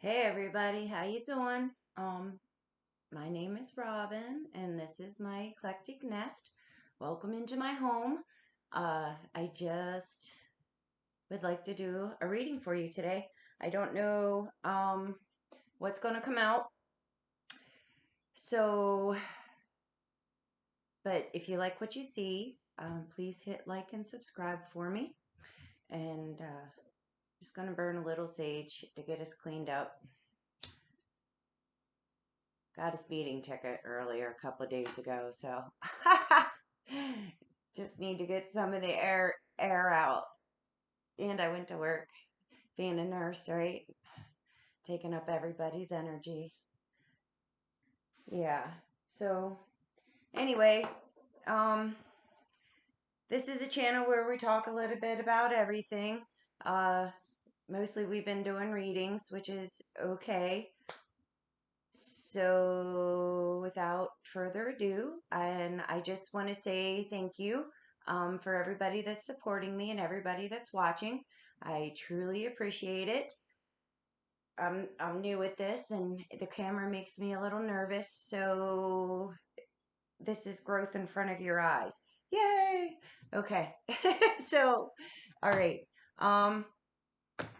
Hey everybody, how you doing? My name is Robin and this is my eclectic nest. Welcome into my home. I just would like to do a reading for you today. I don't know what's going to come out. So, but if you like what you see, please hit like and subscribe for me. And just going to burn a little sage to get us cleaned up. Got a speeding ticket earlier a couple of days ago, so just need to get some of the air out. And I went to work being a nurse, right? Taking up everybody's energy. Yeah. So anyway, um this is a channel where we talk a little bit about everything. Mostly we've been doing readings, which is okay. So without further ado, and I just want to say thank you for everybody that's supporting me and everybody that's watching. I truly appreciate it. I'm new at this and the camera makes me a little nervous, so this is growth in front of your eyes. Yay! Okay. So, all right.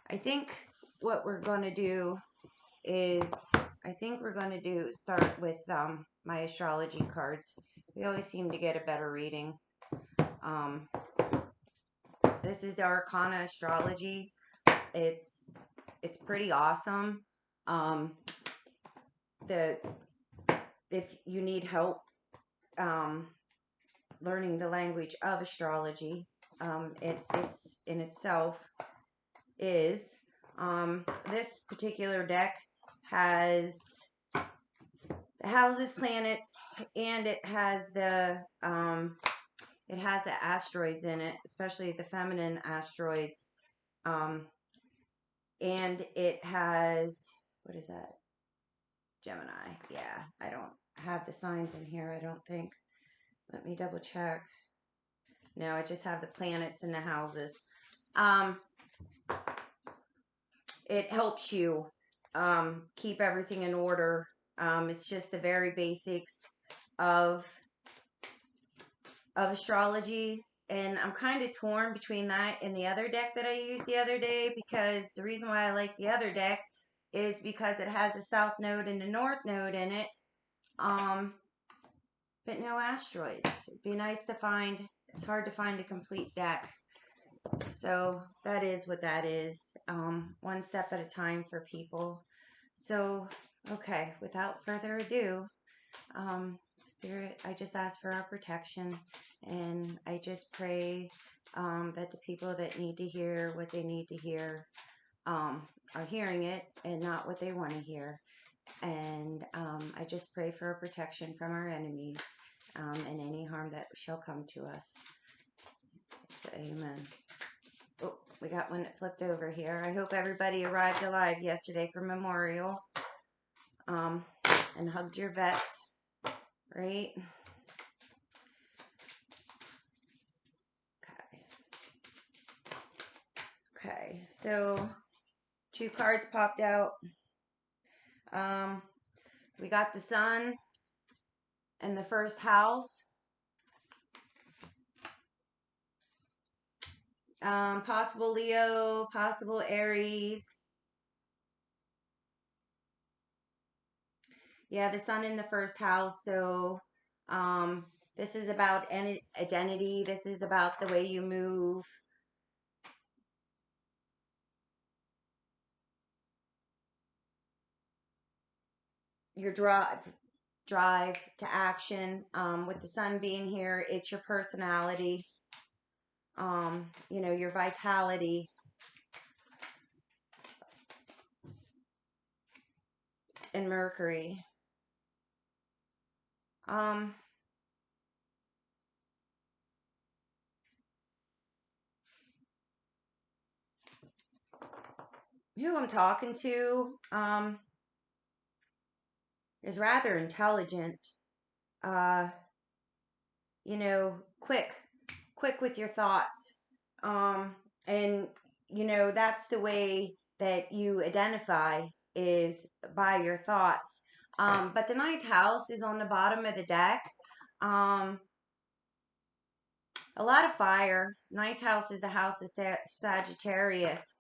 I think what we're going to do is we're going to start with my astrology cards. We always seem to get a better reading. This is the Arcana astrology. It's pretty awesome. If you need help learning the language of astrology, it's in itself is this particular deck has the houses, planets, and it has the asteroids in it, especially the feminine asteroids. And it has, what is that? Gemini. Yeah, I don't have the signs in here, I don't think. Let me double check. No, I just have the planets and the houses. It helps you keep everything in order. It's just the very basics of astrology, and I'm kind of torn between that and the other deck that I used the other day, because the reason why I like the other deck is because it has a south node and a north node in it, but no asteroids. It'd be nice to find. It's hard to find a complete deck, so that is what that is. One step at a time for people. So okay, without further ado, Spirit, I just ask for our protection, and I just pray that the people that need to hear what they need to hear are hearing it and not what they want to hear. And I just pray for our protection from our enemies and any harm that shall come to us. So, amen. Oh, we got one that flipped over here. I hope everybody arrived alive yesterday for Memorial and hugged your vets, right? Okay, so 2 cards popped out. We got the sun in the first house. Possible Leo, possible Aries. Yeah, the sun in the first house. So this is about identity. This is about the way you move. Your drive to action. With the sun being here, it's your personality. You know, your vitality. And Mercury. Who I'm talking to is rather intelligent. You know, quick with your thoughts. And you know, that's the way that you identify is by your thoughts. But the ninth house is on the bottom of the deck. Um, a lot of fire. Ninth house is the house of Sagittarius.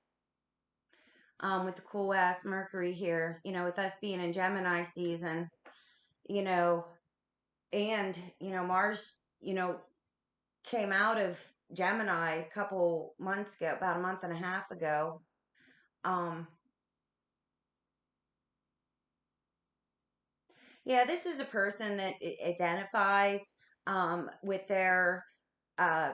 With the cool ass Mercury here, with us being in Gemini season, you know, and, Mars, came out of Gemini a couple months ago, about a month and a half ago. Um, yeah, this is a person that identifies with their, uh,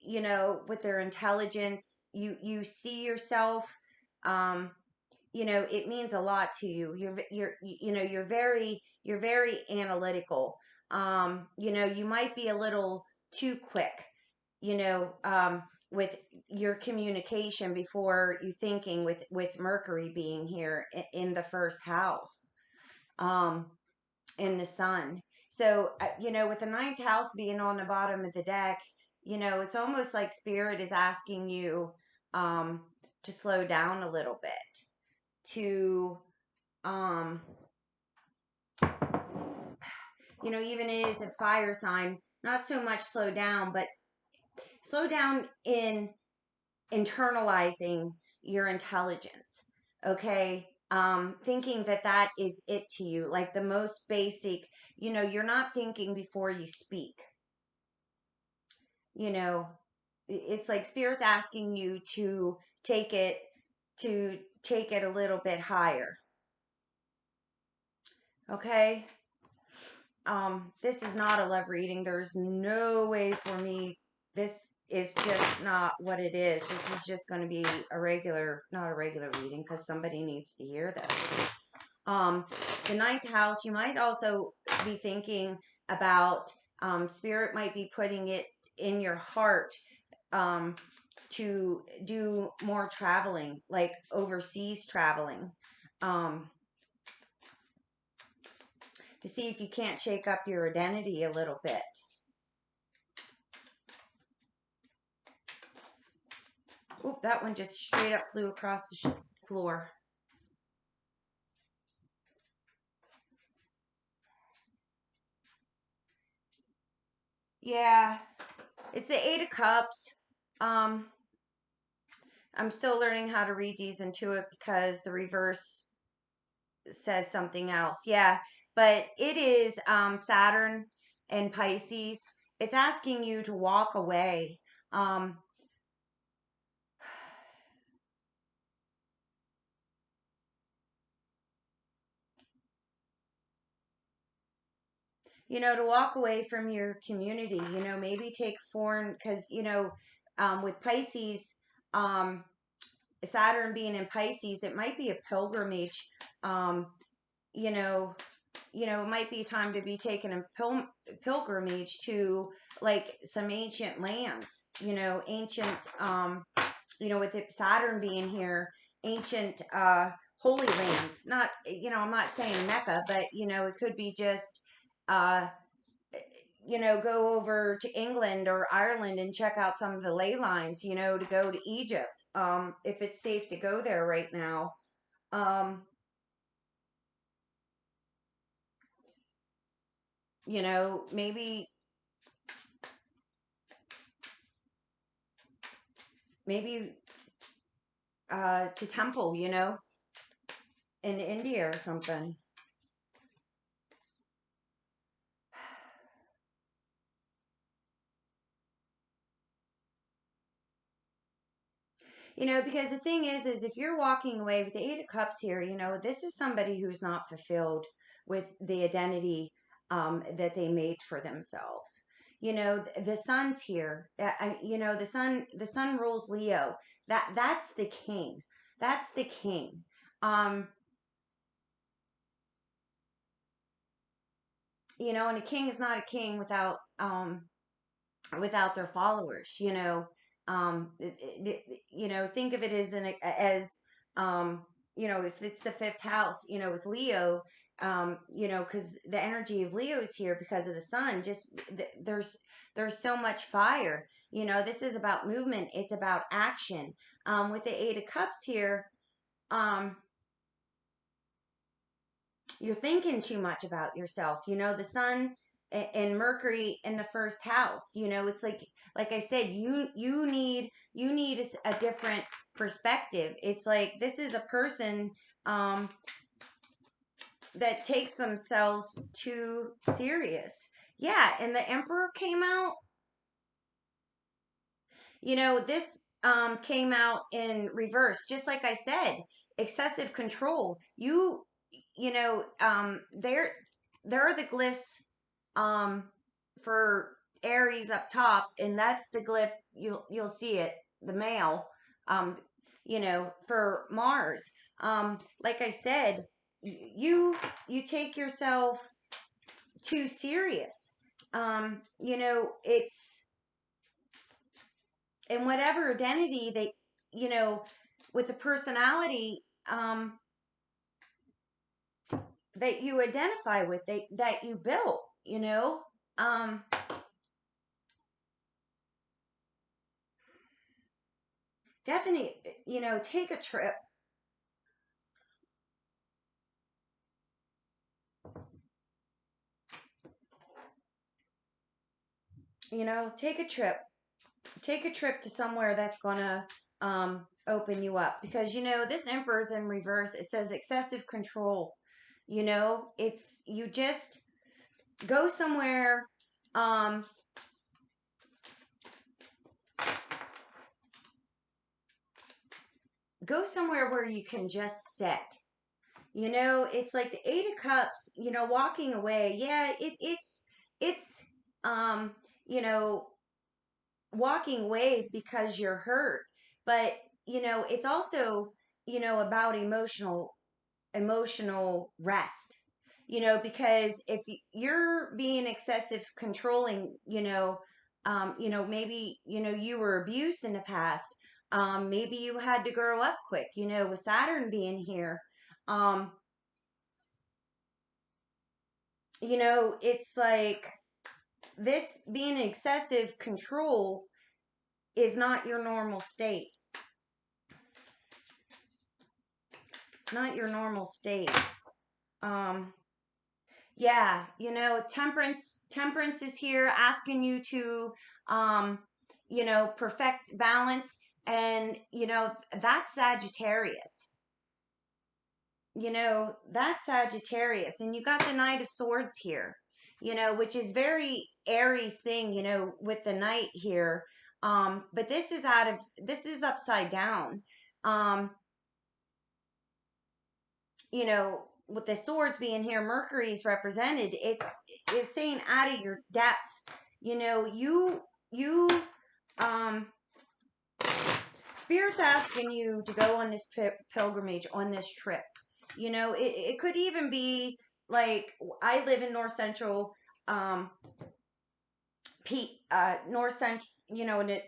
with their intelligence. You see yourself. Um, it means a lot to you. You're very analytical. You might be a little too quick, with your communication before you thinking, with Mercury being here in the first house, um, in the sun. So, with the ninth house being on the bottom of the deck, it's almost like spirit is asking you, um, to slow down a little bit, to, um, even it is a fire sign, not so much slow down, but slow down in internalizing your intelligence. Okay. Thinking that is it to you, like the most basic, you're not thinking before you speak. You know, it's like spirit's asking you take it to take it a little bit higher. Okay. This is not a love reading. There's no way for me. This is just not what it is. This is just going to be not a regular reading, because somebody needs to hear this. The ninth house, you might also be thinking about, spirit might be putting it in your heart, to do more traveling, like overseas traveling. To see if you can't shake up your identity a little bit. Oop, that one just straight up flew across the floor. Yeah, it's the Eight of Cups. Um, I'm still learning how to read these intuit, because the reverse says something else. Yeah, but it is Saturn and Pisces. It's asking you to walk away. Um, to walk away from your community, maybe take foreign, because, with Pisces, Saturn being in Pisces, it might be a pilgrimage. Um, you know, it might be time to be taking a pilgrimage to, like, some ancient lands, ancient, with Saturn being here, ancient, holy lands. Not, I'm not saying Mecca, but, it could be just, uh, go over to England or Ireland and check out some of the ley lines, to go to Egypt, if it's safe to go there right now. Um, maybe maybe to temple, in India or something. Because the thing is if you're walking away with the Eight of Cups here, this is somebody who's not fulfilled with the identity, that they made for themselves. The sun's here. The sun rules Leo. That's the king. That's the king. Um, and a king is not a king without their followers. Think of it as, if it's the fifth house, with Leo, because the energy of Leo is here because of the sun. Just there's so much fire. This is about movement. It's about action. With the Eight of Cups here, um, you're thinking too much about yourself. The sun and Mercury in the first house. It's like I said, you need a different perspective. It's like this is a person um, that takes themselves too serious. Yeah, and the Emperor came out. This came out in reverse, just like I said, excessive control. There are the glyphs um, for Aries up top, and that's the glyph you'll see it, the male, for Mars. Like I said, you take yourself too serious. It's in whatever identity they, with the personality that you identify with, that you built, um, definitely, take a trip. Take a trip. Take a trip to somewhere that's gonna open you up, because this Emperor's in reverse. It says excessive control. It's you just go somewhere. Um, go somewhere where you can just set. It's like the Eight of Cups. Walking away. Yeah, it's um, you know, walking away because you're hurt, but it's also about emotional rest. Because if you're being excessive controlling, maybe you were abused in the past. Maybe you had to grow up quick. With Saturn being here, um, it's like this being excessive control is not your normal state. It's not your normal state. Um, yeah, temperance is here asking you to perfect balance, and that's Sagittarius. That's Sagittarius, and you got the Knight of Swords here, which is very Aries thing, with the Knight here. But this is upside down. Um, with the swords being here, Mercury's represented. It's saying out of your depth. You um Spirit's asking you to go on this pilgrimage, on this trip. It could even be like, I live in North Central, North Central, in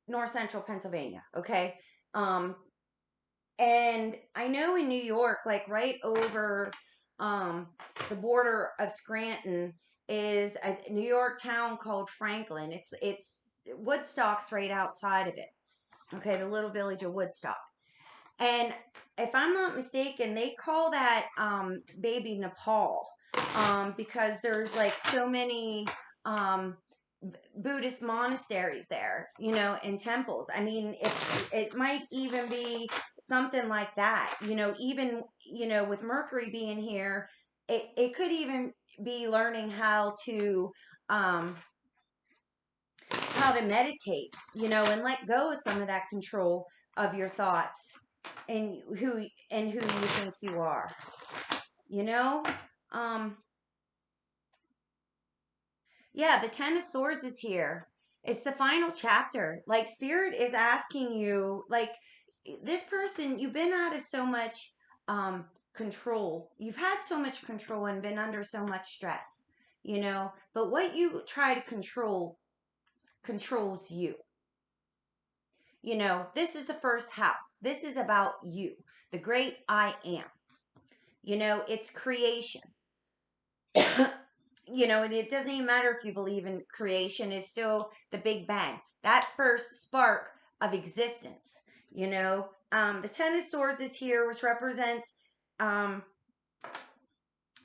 North Central Pennsylvania. Okay, um, and I know in New York, like right over um, the border of Scranton, is a New York town called Franklin. It's Woodstock's right outside of it. Okay, the little village of Woodstock. And if I'm not mistaken, they call that baby Nepal, because there's like so many um, Buddhist monasteries there, and temples. I mean, it might even be something like that, even, with Mercury being here, it could even be learning um, how to meditate, and let go of some of that control of your thoughts, and who you think you are, you know? Um, yeah, the Ten of Swords is here. It's the final chapter. Like, Spirit is asking you, like, this person, you've been out of so much control. You've had so much control and been under so much stress, But what you try to control controls you. This is the first house. This is about you, the great I am. It's creation. And it doesn't even matter if you believe in creation, is still the Big Bang, that first spark of existence. The Ten of Swords is here, which represents um,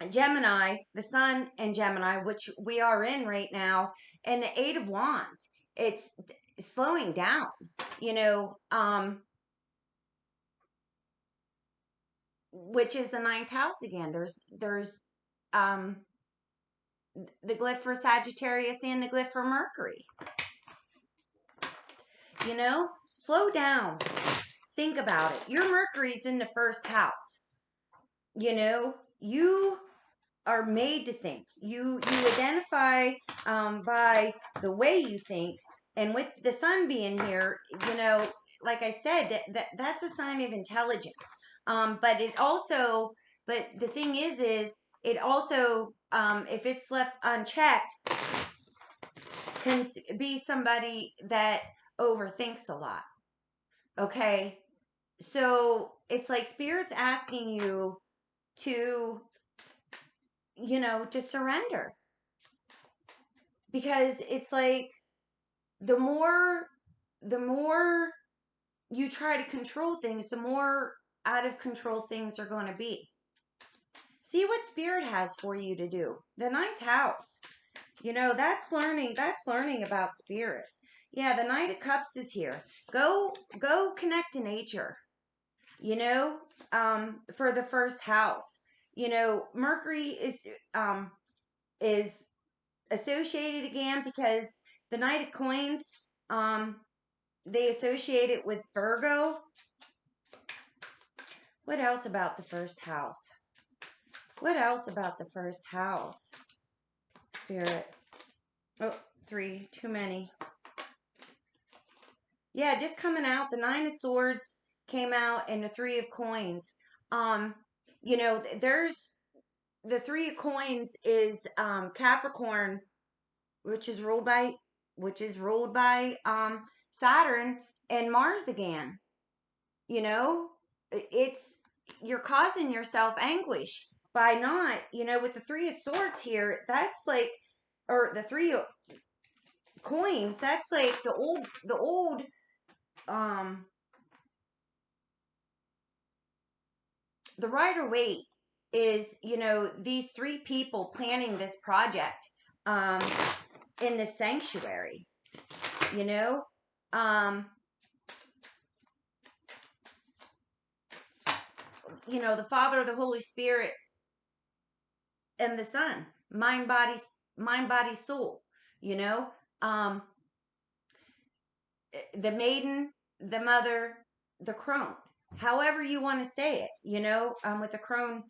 Gemini, the sun in Gemini, which we are in right now, and the Eight of Wands. It's slowing down, you know, which is the ninth house again. There's um the glyph for Sagittarius and the glyph for Mercury. You know, slow down. Think about it. Your Mercury's in the first house. You know, you are made to think. You identify by the way you think, and with the sun being here, you know, like I said, that's a sign of intelligence. But it also, but the thing is it also, if it's left unchecked, can be somebody that overthinks a lot. Okay, so it's like spirit's asking you to, you know, to surrender, because it's like the more you try to control things, the more out of control things are going to be. See what spirit has for you to do. The ninth house, you know, that's learning about spirit. Yeah, the Knight of Cups is here. Go connect to nature, you know, for the first house. You know, Mercury is associated again because the Knight of Coins, um, they associate it with Virgo. What else about the first house? What else about the first house? Spirit. Oh, three, too many. Yeah, just coming out. The Nine of Swords came out and the Three of Coins. Um, you know, there's the Three of Coins is Capricorn, which is ruled by Saturn and Mars again. You know, it's you're causing yourself anguish by not, you know, with the Three of Swords here. That's like, or the Three of Coins. That's like the old um the Rider Waite is, you know, these three people planning this project um in the sanctuary, you know. um you know, the Father, the Holy Spirit, and the Son, mind body soul, you know. um the maiden, the mother, the crone, however you want to say it, you know. With the crone,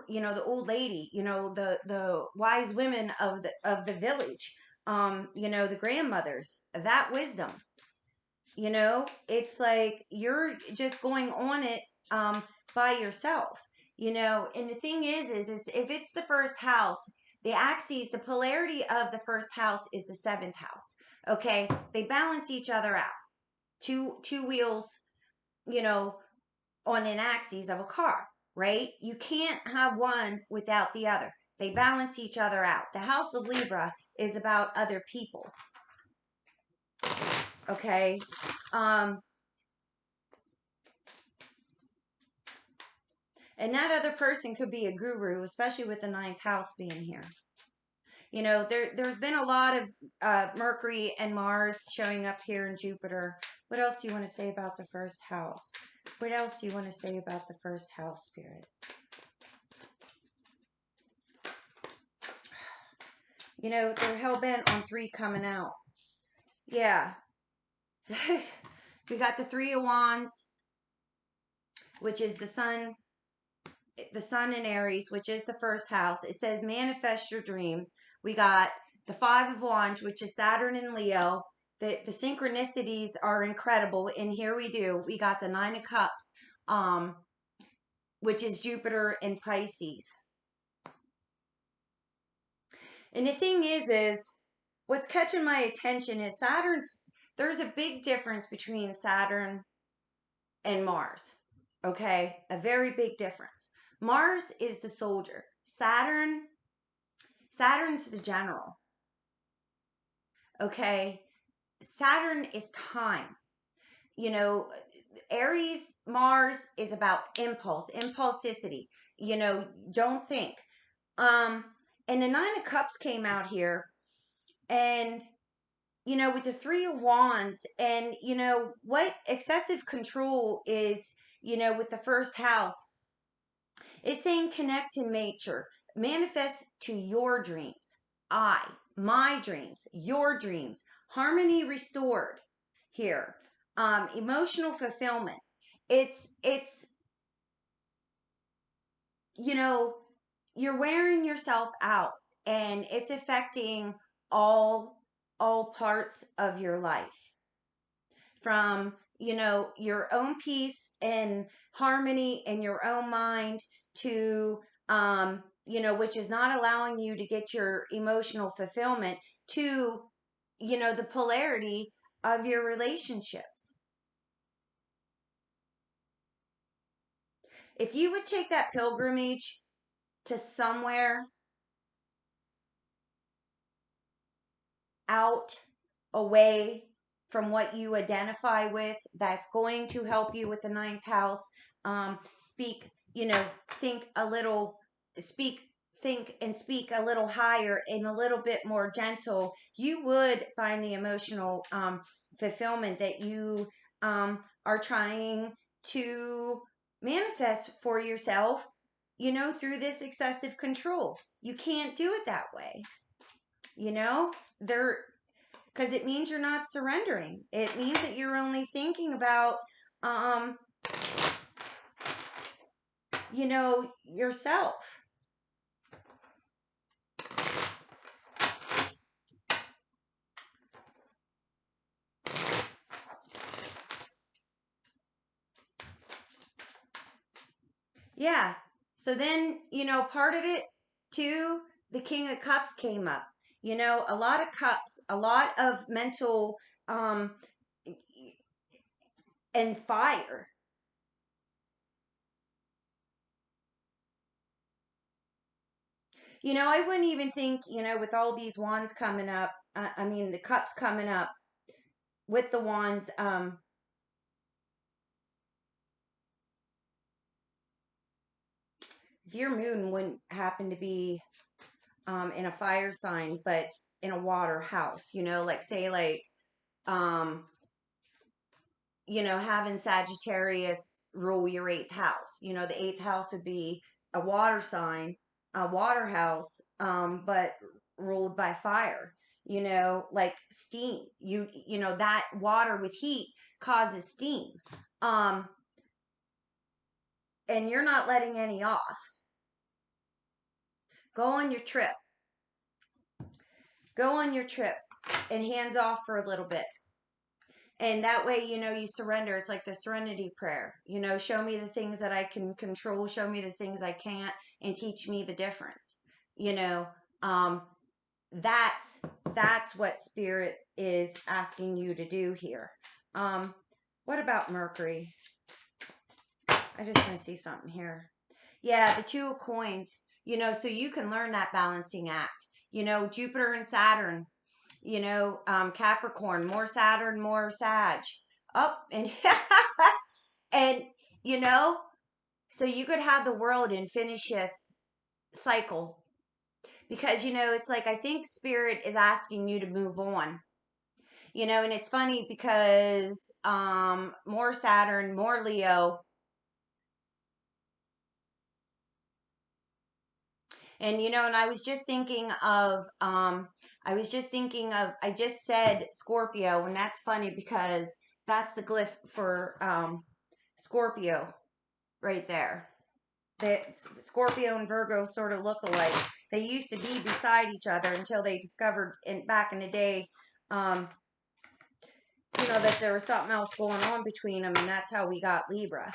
you know, the old lady, you know, the wise women of the village, you know, the grandmothers, that wisdom, you know. It's like you're just going on it by yourself, you know. And the thing is it's, if it's the first house, the axes, the polarity of the first house is the seventh house. Okay, they balance each other out. Two wheels, you know, on an axis of a car, right? You can't have one without the other. They balance each other out. The House of Libra is about other people. Okay. And that other person could be a guru, especially with the ninth house being here. You know, there's been a lot of Mercury and Mars showing up here in Jupiter. What else do you want to say about the first house? What else do you want to say about the first house, Spirit? You know, they're hell-bent on three coming out. Yeah. We got the Three of Wands, which is the sun in Aries, which is the first house. It says manifest your dreams. We got the Five of Wands, which is Saturn in Leo. The synchronicities are incredible. And here we got the Nine of Cups, which is Jupiter in Pisces. And the thing is what's catching my attention is there's a big difference between Saturn and Mars. Okay? A very big difference. Mars is the soldier. Saturn's the general. Okay? Saturn is time. You know, Mars is about impulsivity. You know, don't think. Um, and the Nine of Cups came out here, and with the Three of Wands, and what excessive control is, with the first house, it's saying connect to nature, manifest to your dreams. My dreams, your dreams, harmony restored here. Emotional fulfillment. It's you know, you're wearing yourself out, and it's affecting all all parts of your life, from your own peace and harmony in your own mind, to which is not allowing you to get your emotional fulfillment, to the polarity of your relationships. If you would take that pilgrimage to somewhere out, away from what you identify with, that's going to help you with the ninth house. Speak, think a little, speak, think and speak a little higher and a little bit more gentle. You would find the emotional fulfillment that you are trying to manifest for yourself, through this excessive control. You can't do it that way. There, because it means you're not surrendering. It means that you're only thinking about, um, yourself. Yeah. So then, part of it too, the King of Cups came up. A lot of cups, a lot of mental, and fire. I wouldn't even think, with all these wands coming up, I mean, the cups coming up with the wands, if your moon wouldn't happen to be in a fire sign, but in a water house, like say, like, um, having Sagittarius rule your eighth house. The eighth house would be a water sign, a water house, but ruled by fire. Like steam. That water with heat causes steam. Um, and you're not letting any off. Go on your trip. Go on your trip and hands off for a little bit. And that way, you surrender. It's like the serenity prayer. Show me the things that I can control, show me the things I can't, and teach me the difference. You know, um, that's what spirit is asking you to do here. What about Mercury? I just want to see something here. Yeah, the Two of Coins. So you can learn that balancing act. Jupiter and Saturn. Capricorn, more Saturn, more Sag. Oh, and and you know, so you could have the world in finish this cycle, because it's like, I think spirit is asking you to move on. And it's funny because more Saturn, more Leo. And and I just said Scorpio, and that's funny because that's the glyph for Scorpio right there. That Scorpio and Virgo sort of look alike. They used to be beside each other until they discovered back in the day, that there was something else going on between them, and that's how we got Libra.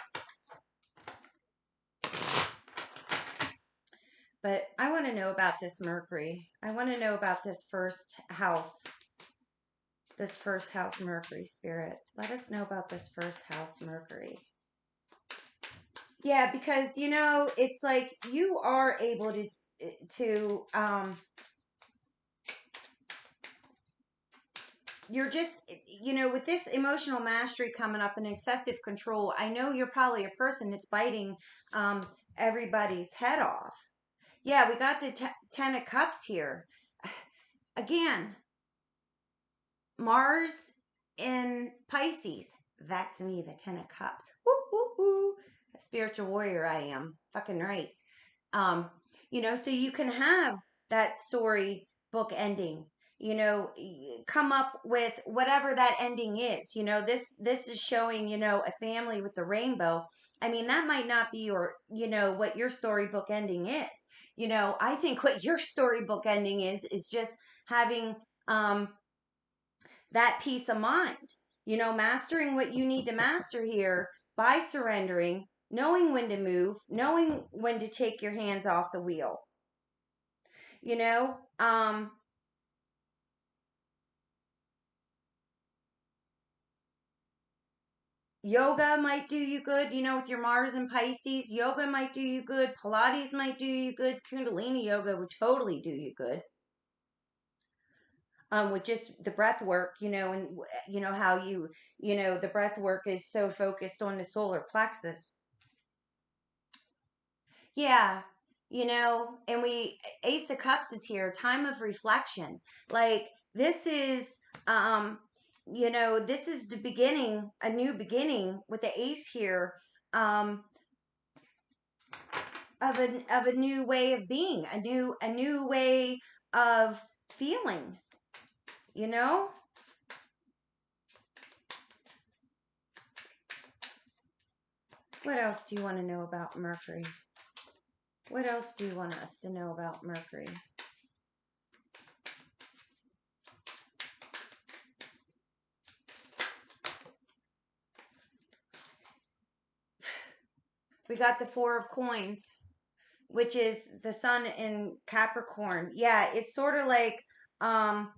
But I want to know about this Mercury. I want to know about this first house. This first house Mercury, spirit. Let us know about this first house Mercury. Yeah, because it's like you are able to you're just, with this emotional mastery coming up and excessive control, I know you're probably a person that's biting everybody's head off. Yeah, we got the Ten of Cups here. Again, Mars in Pisces. That's me, the Ten of Cups. Woo, woo, woo. A spiritual warrior I am. Fucking right. Um, so you can have that story book ending. Come up with whatever that ending is. This is showing, a family with the rainbow. I mean, that might not be what your storybook ending is. I think what your storybook ending is just having that peace of mind. Mastering what you need to master here by surrendering, knowing when to move, knowing when to take your hands off the wheel. You know, um, Yoga might do you good, with your Mars and Pisces. Yoga might do you good. Pilates might do you good. Kundalini yoga would totally do you good. With just the breath work, and how the breath work is so focused on the solar plexus. Yeah, and Ace of Cups is here, time of reflection. Like this is, um, this is the beginning, a new beginning with the Ace here, um, of a new way of being, a new way of feeling. You know, what else do you want to know about Mercury? What else do you want us to know about Mercury? We got the Four of Coins, which is the sun in Capricorn. Yeah, it's sort of like, um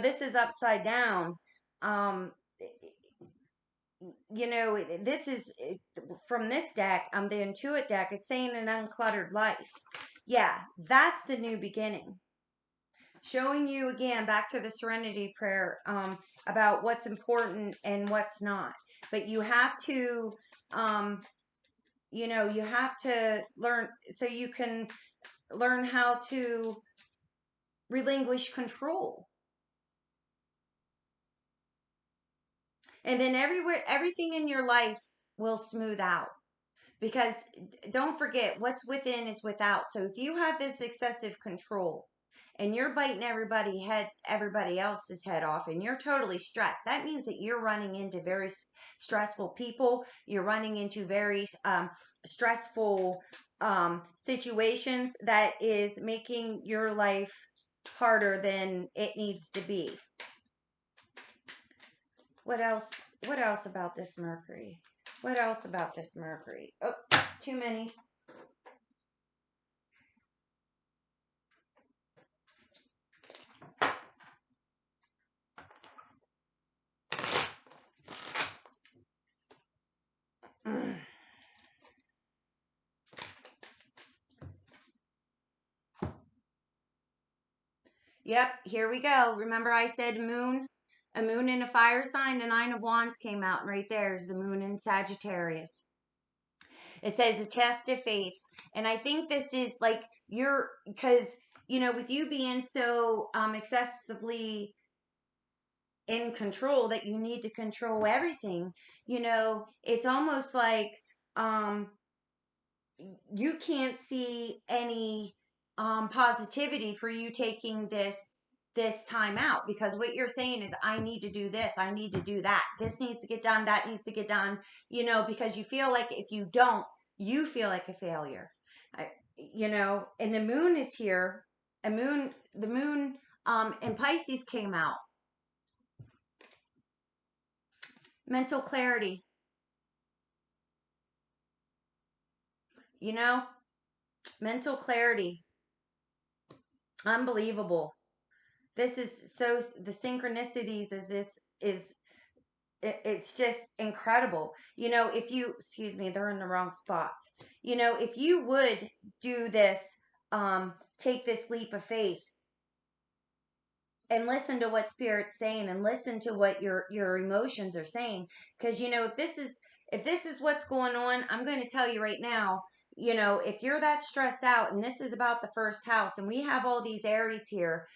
this is upside down. Um this is from this deck, the Intuit deck, it's saying an uncluttered life. Yeah, that's the new beginning. Showing you again back to the serenity prayer, about what's important and what's not. But you have to, you have to learn so you can learn how to relinquish control. And then everything in your life will smooth out. Because don't forget, what's within is without. So if you have this excessive control and you're biting everybody else's head off, and you're totally stressed, that means that you're running into very stressful people. You're running into very stressful situations that is making your life harder than it needs to be. What else? What else about this Mercury? What else about this Mercury? Oh, too many. Yep, here we go. Remember I said a moon in a fire sign? The Nine of Wands came out, and right there is the moon in Sagittarius. It says a test of faith. And I think this is like because, with you being so excessively in control that you need to control everything, it's almost like um you can't see any positivity for you taking this time out, because what you're saying is, I need to do this, I need to do that, this needs to get done, that needs to get done, because you feel like if you don't, you feel like a failure. And the moon is here. The moon in Pisces came out. Mental clarity. you know Mental clarity. Unbelievable. This is so, the synchronicities is this is it's just incredible. If you, excuse me, they're in the wrong spots. If you would do this, take this leap of faith and listen to what spirit's saying, and listen to what your emotions are saying. Because if this is if this is what's going on, I'm going to tell you right now, you know, if you're that stressed out and this is about the first house and we have all these Aries here,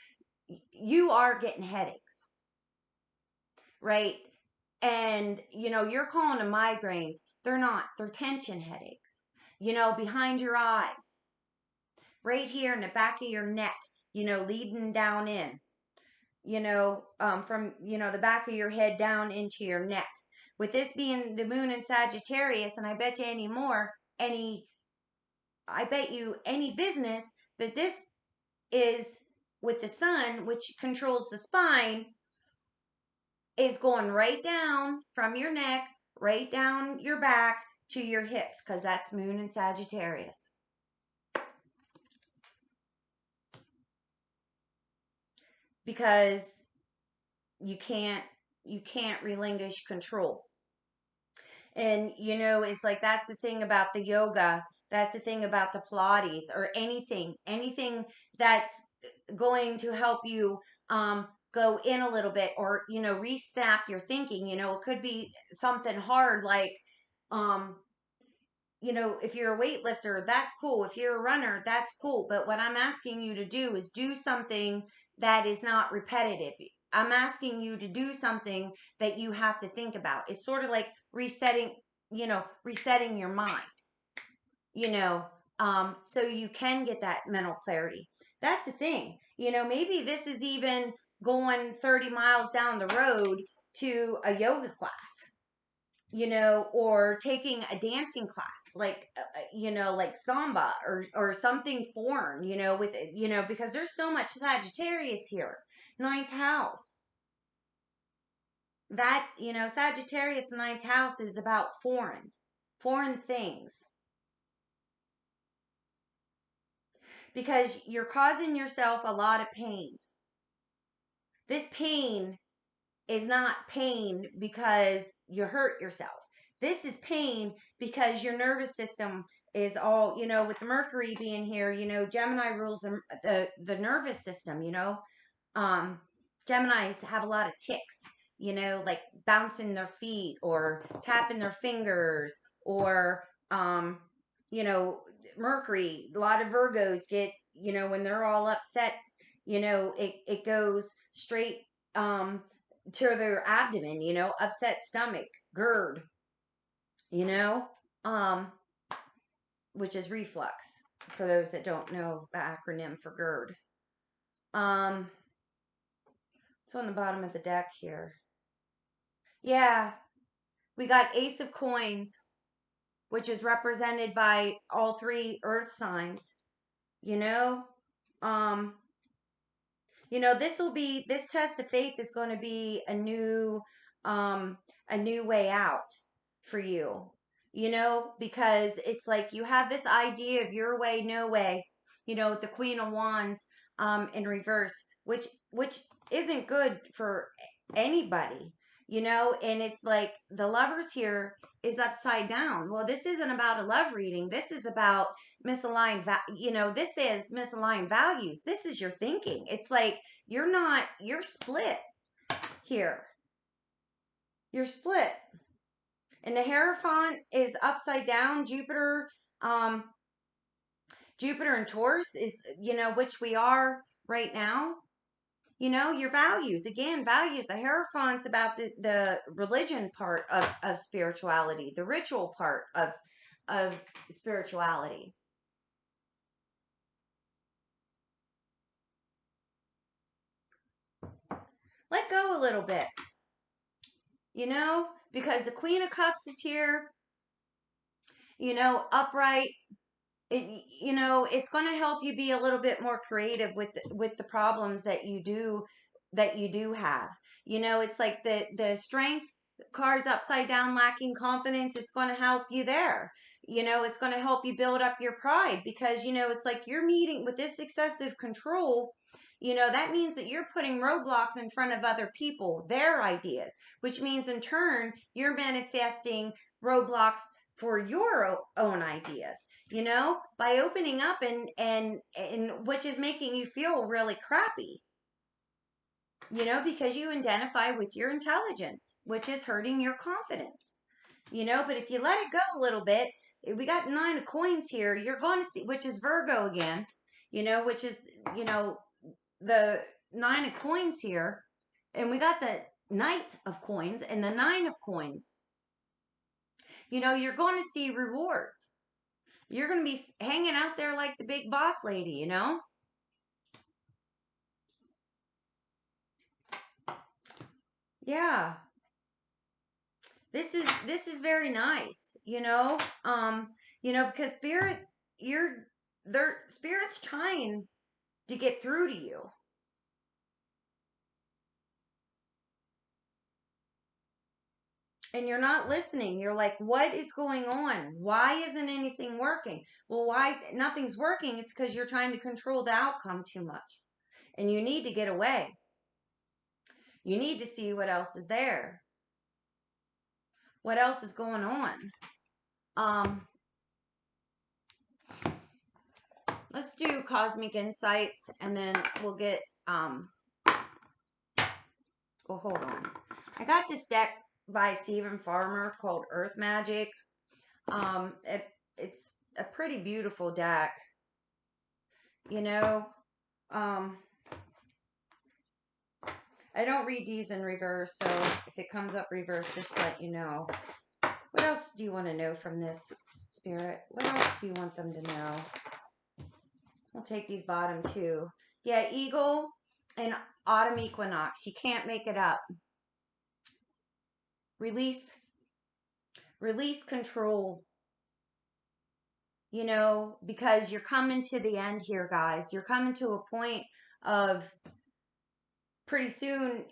you are getting headaches, right? And, you know, you're calling them migraines. They're not, they're tension headaches, you know, behind your eyes, right here in the back of your neck, you know, leading down in, you know, from, you know, the back of your head down into your neck. With this being the moon in Sagittarius, and I bet you I bet you any business that this is with the sun, which controls the spine, is going right down from your neck, right down your back to your hips, because that's moon in Sagittarius. Because you can't relinquish control. And you know, it's like that's the thing about the yoga, that's the thing about the Pilates, or anything that's going to help you go in a little bit, or you know, resnap your thinking. You know, it could be something hard like um you know, if you're a weightlifter, that's cool. If you're a runner, that's cool. But what I'm asking you to do is do something that is not repetitive. I'm asking you to do something that you have to think about. It's sort of like resetting, you know, resetting your mind, you know, so you can get that mental clarity. That's the thing. You know, maybe this is even going 30 miles down the road to a yoga class, you know, or taking a dancing class, like, you know, like samba or something foreign, you know, with, you know, because there's so much Sagittarius here. Ninth house. That, you know, Sagittarius ninth house is about foreign things. Because you're causing yourself a lot of pain. This pain is not pain because you hurt yourself. This is pain because your nervous system is all, you know, with the Mercury being here, you know, Gemini rules the nervous system, you know. Um, Geminis have a lot of tics, you know, like bouncing their feet or tapping their fingers or, you know, Mercury. A lot of Virgos get, you know, when they're all upset, you know, it goes straight to their abdomen, you know, upset stomach, GERD, you know, um, which is reflux for those that don't know the acronym for GERD. It's on the bottom of the deck here. Yeah, we got Ace of Coins, which is represented by all three earth signs, you know. Um, you know, this test of faith is going to be a new way out for you, you know, because it's like you have this idea of your way, no way, you know, the Queen of Wands in reverse, which isn't good for anybody, you know. And it's like the Lovers here is upside down. Well, this isn't about a love reading. This is about misaligned, you know, this is misaligned values. This is your thinking. It's like you're split here. You're split. And the Hierophant is upside down. Um, Jupiter and Taurus is, you know, which we are right now. You know, your values. Again, values. The Hierophant's about the religion part of spirituality, the ritual part of spirituality. Let go a little bit, you know, because the Queen of Cups is here, you know, upright. It, you know, it's going to help you be a little bit more creative with the problems that you do have. You know, it's like the strength cards upside down, lacking confidence. It's going to help you there. You know, it's going to help you build up your pride, because you know, it's like you're meeting with this excessive control. You know, that means that you're putting roadblocks in front of other people, their ideas, which means in turn you're manifesting roadblocks for your own ideas, you know, by opening up, and which is making you feel really crappy, you know, because you identify with your intelligence, which is hurting your confidence, you know, but if you let it go a little bit, we got 9 of coins here. You're going to see, which is Virgo again, you know, which is, you know, the 9 of coins here. And we got the Knight of coins and the 9 of coins. You know, you're going to see rewards. You're going to be hanging out there like the big boss lady, you know? Yeah. This is very nice, you know, because you're spirit's trying to get through to you. And you're not listening. You're like, what is going on? Why isn't anything working? Well, why nothing's working? It's because you're trying to control the outcome too much. And you need to get away. You need to see what else is there. What else is going on? Let's do cosmic insights and then we'll get well, hold on. I got this deck by Stephen Farmer called Earth Magic. It's a pretty beautiful deck. You know, I don't read these in reverse, so if it comes up reverse, just let you know. What else do you want to know from this, Spirit? What else do you want them to know? We'll take these bottom two. Yeah, Eagle and Autumn Equinox. You can't make it up. Release control. You know, because you're coming to the end here, guys. You're coming to a point of pretty soon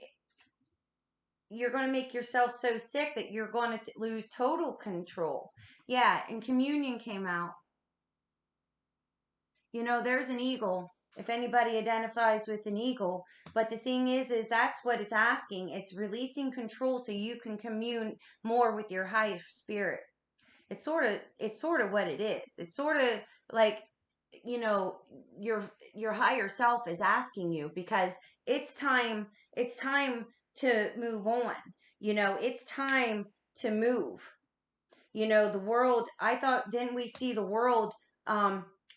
you're going to make yourself so sick that you're going to lose total control. Yeah, and communion came out. You know, there's an eagle. If anybody identifies with an eagle, but the thing is that's what it's asking. It's releasing control so you can commune more with your higher spirit. It's sort of what it is. It's sort of like, you know, your higher self is asking you because it's time to move on. You know, it's time to move. You know, the world, I thought, didn't we see the world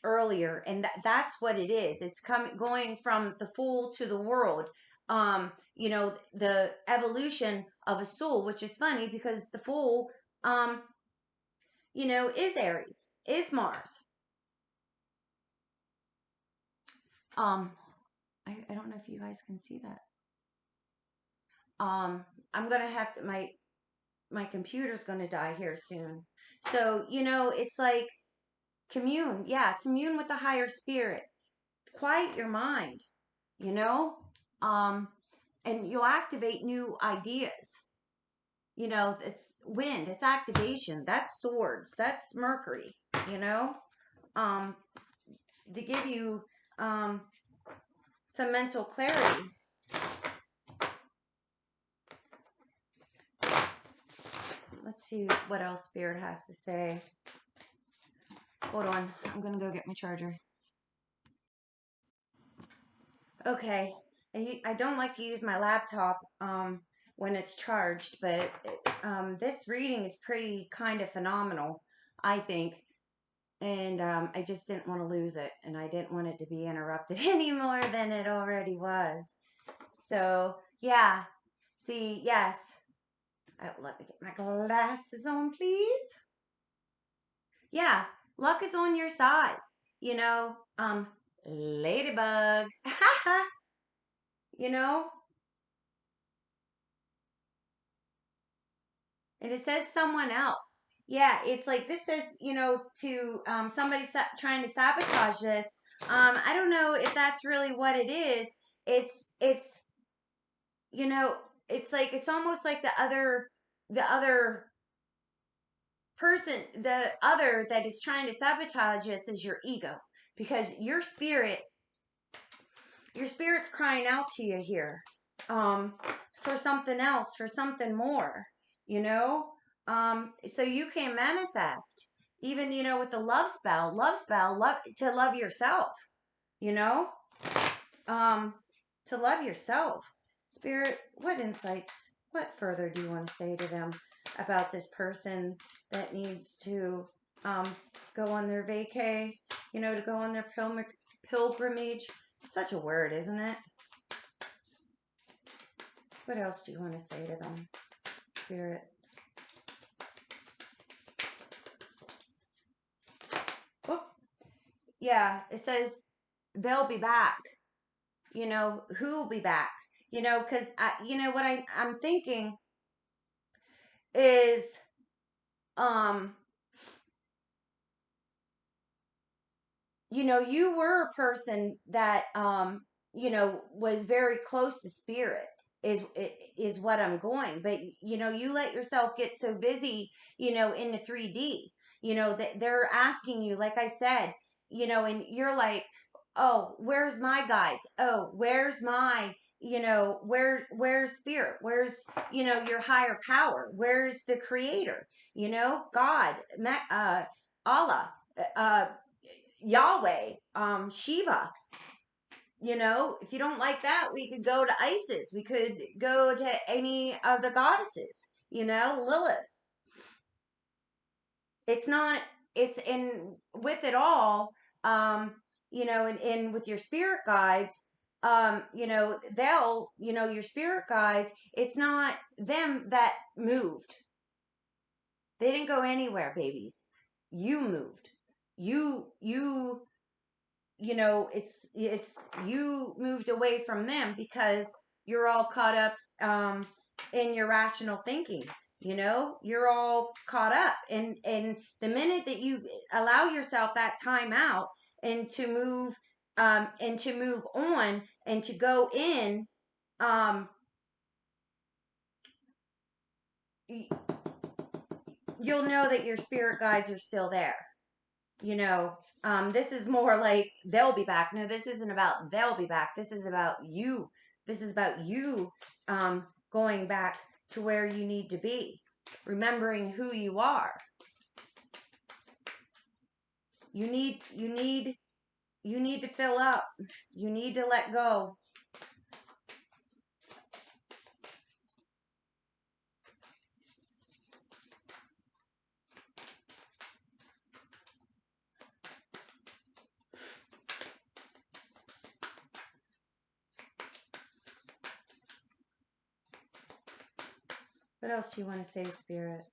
earlier? And that's what it is. It's going from the Fool to the world. You know, the evolution of a soul, which is funny because the Fool, you know, is Aries, is Mars. I don't know if you guys can see that. I'm gonna have to, my computer's gonna die here soon. So, you know, it's like commune. Yeah, commune with the higher spirit. Quiet your mind, you know? And you'll activate new ideas. You know, it's wind, it's activation, that's swords, that's Mercury, you know? To give you some mental clarity. Let's see what else Spirit has to say. Hold on. I'm going to go get my charger. Okay. I don't like to use my laptop when it's charged, but this reading is pretty kind of phenomenal, I think. And I just didn't want to lose it. And I didn't want it to be interrupted any more than it already was. So, yeah. See, yes. Oh, let me get my glasses on, please. Yeah, luck is on your side. You know, ladybug. You know? And it says someone else. Yeah, it's like this says, you know, to somebody trying to sabotage this. I don't know if that's really what it is. It's you know, it's like it's almost like the other person, the other that is trying to sabotage us is your ego, because your spirit's crying out to you here for something else, for something more, you know, so you can manifest, even, you know, with the love spell, to love yourself, you know, to love yourself. Spirit, what insights What further do you want to say to them about this person that needs to go on their vacay, to go on their pilgrimage? Such a word, isn't it? What else do you want to say to them, Spirit? Oh, yeah, it says they'll be back. Who will be back? Because what I'm thinking is, um, you were a person that, was very close to spirit, is what I'm going. But, you let yourself get so busy, in the 3D, that they're asking you, like I said, and you're like, oh, where's my guides? Oh, where's my, where's spirit? Where's, your higher power? Where's the creator? God, Allah, uh, Yahweh, Shiva. If you don't like that, we could go to Isis. We could go to any of the goddesses, Lilith. It's not, it's in with it all, and with your spirit guides, they'll, your spirit guides, it's not them that moved. They didn't go anywhere, babies. You moved. You it's you moved away from them because you're all caught up in your rational thinking. You're all caught up, and the minute that you allow yourself that time out and to move, on and to go in, um you'll know that your spirit guides are still there. This is more like they'll be back. No, this isn't about they'll be back. This is about you. This is about you, going back to where you need to be, remembering who you are. You need to fill up. You need to let go. What else do you want to say, Spirit?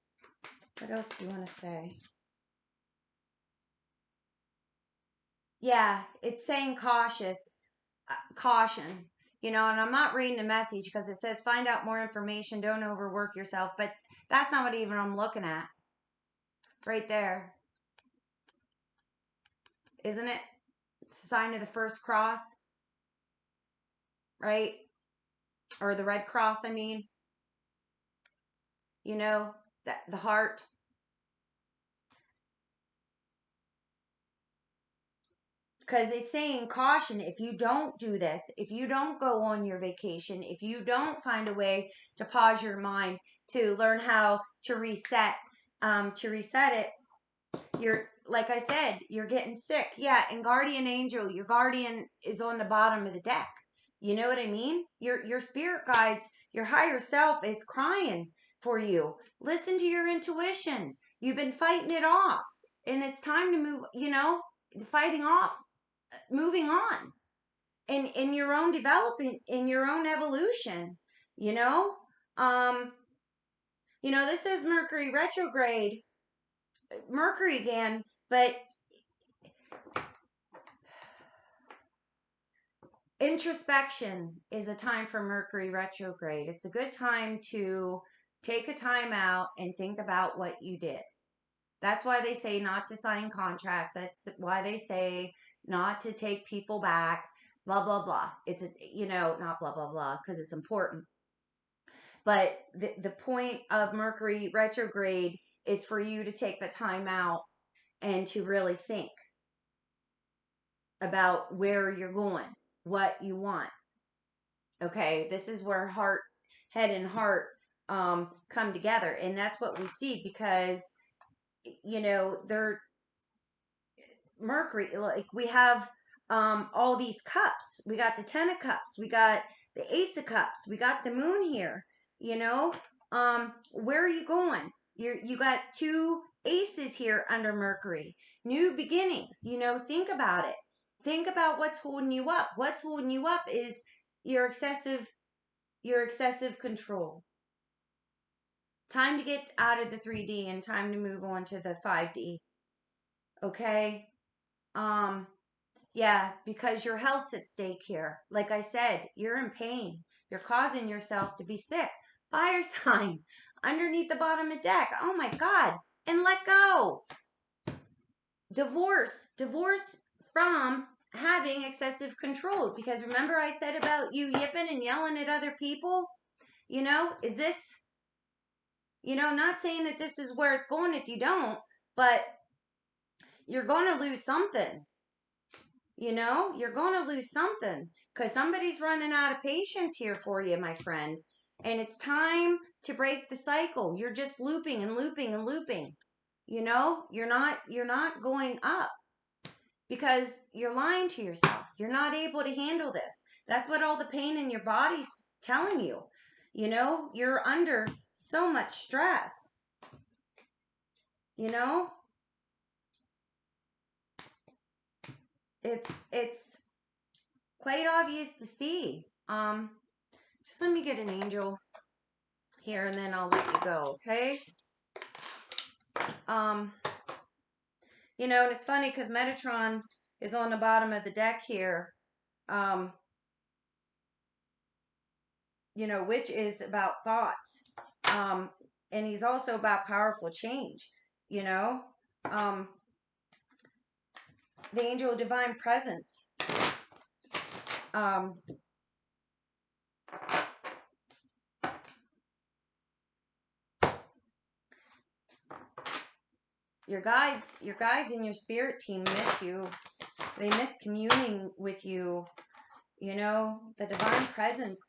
What else do you want to say? Yeah, it's saying caution. And I'm not reading the message because it says find out more information, don't overwork yourself, but that's not what even I'm looking at. Right there. Isn't it? It's a sign of the first cross, right? Or the red cross, I mean. That the heart. Because it's saying caution, if you don't do this, if you don't go on your vacation, if you don't find a way to pause your mind, to learn how to reset it, you're, like I said, you're getting sick. Yeah, and guardian angel, your guardian is on the bottom of the deck. You know what I mean? Your spirit guides, your higher self is crying for you. Listen to your intuition. You've been fighting it off, and it's time to move, fighting off, moving on in your own development, in your own evolution, you know? Um, this is Mercury retrograde, Mercury again, but introspection is a time for Mercury retrograde. It's a good time to take a time out and think about what you did. That's why they say not to sign contracts. That's why they say not to take people back, blah, blah, blah. It's, not blah, blah, blah, because it's important. But the point of Mercury retrograde is for you to take the time out and to really think about where you're going, what you want. Okay, this is where head and heart come together, and that's what we see because they're Mercury. Like we have all these cups. We got the 10 of cups. We got the Ace of Cups. We got the moon here. You know, where are you going? You got two aces here under Mercury. New beginnings. You know, think about it. Think about what's holding you up. What's holding you up is your excessive control. Time to get out of the 3D and time to move on to the 5D. Okay? Yeah, because your health's at stake here. Like I said, you're in pain. You're causing yourself to be sick. Fire sign underneath the bottom of deck. Oh my God. And let go. Divorce. Divorce from having excessive control. Because remember I said about you yipping and yelling at other people? You know, is this, you know, not saying that this is where it's going if you don't, but you're going to lose something. You know, you're going to lose something because somebody's running out of patience here for you, my friend. And it's time to break the cycle. You're just looping and looping and looping. You know, you're not going up because you're lying to yourself. You're not able to handle this. That's what all the pain in your body's telling you. You know, you're under so much stress. You know, it's quite obvious to see. Just let me get an angel here and then I'll let you go, okay? You know, and it's funny because Metatron is on the bottom of the deck here. You know, which is about thoughts. And he's also about powerful change, you know. The angel of divine presence. Your guides and your spirit team miss you. They miss communing with you. You know, the divine presence,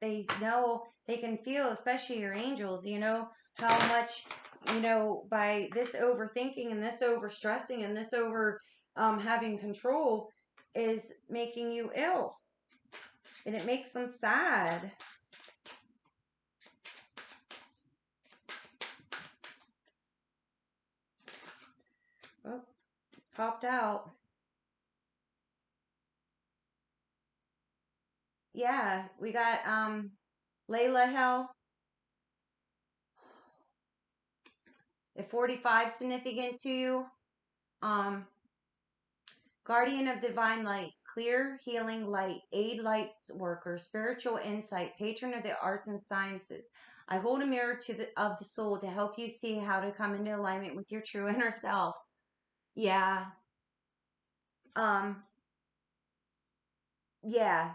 they know, they can feel, especially your angels, you know, how much, you know, by this overthinking and this overstressing and this over having control is making you ill. And it makes them sad. Oh, popped out. Yeah, we got Layla Hell at 45 significant to you. Guardian of divine light, clear healing light, aid light worker, spiritual insight, patron of the arts and sciences. I hold a mirror of the soul to help you see how to come into alignment with your true inner self. Yeah. Yeah.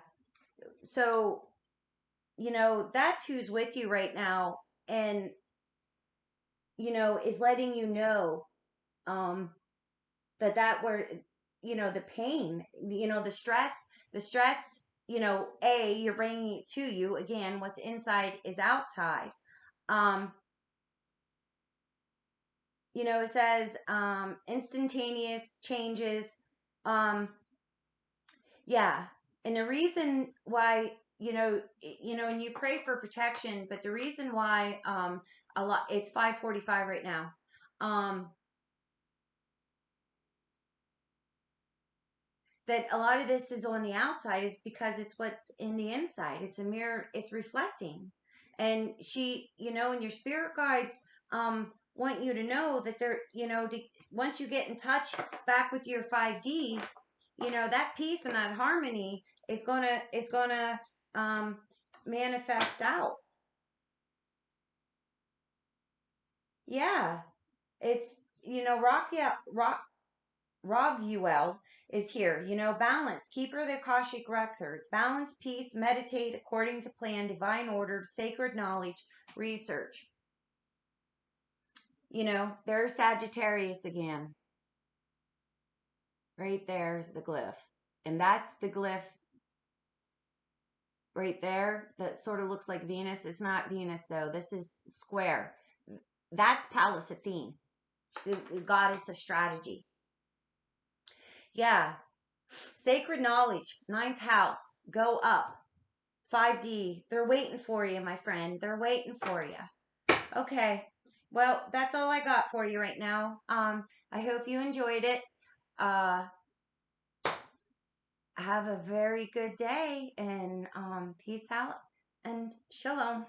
So, you know, that's who's with you right now and, you know, is letting you know that where, you know, the pain, you know, the stress, you know, you're bringing it to you. Again, what's inside is outside. You know, it says instantaneous changes. Yeah. And the reason why, you know, and you pray for protection, but the reason why a lot, it's 5:45 right now. That a lot of this is on the outside is because it's what's in the inside. It's a mirror, it's reflecting. And she, you know, and your spirit guides want you to know that they're, you know, once you get in touch back with your 5D, you know, that peace and that harmony is gonna manifest out. Yeah. It's, you know, Roguel is here. You know, balance, keeper of the Akashic records, balance, peace, meditate according to plan, divine order, sacred knowledge, research. You know, there's Sagittarius again. Right there's the glyph. And that's the glyph right there that sort of looks like Venus. It's not Venus though. This is square. That's Pallas Athene, the goddess of strategy. Yeah. Sacred knowledge, ninth house, go up. 5D. They're waiting for you, my friend. They're waiting for you. Okay. Well, that's all I got for you right now. I hope you enjoyed it. Uh, have a very good day and peace out and shalom.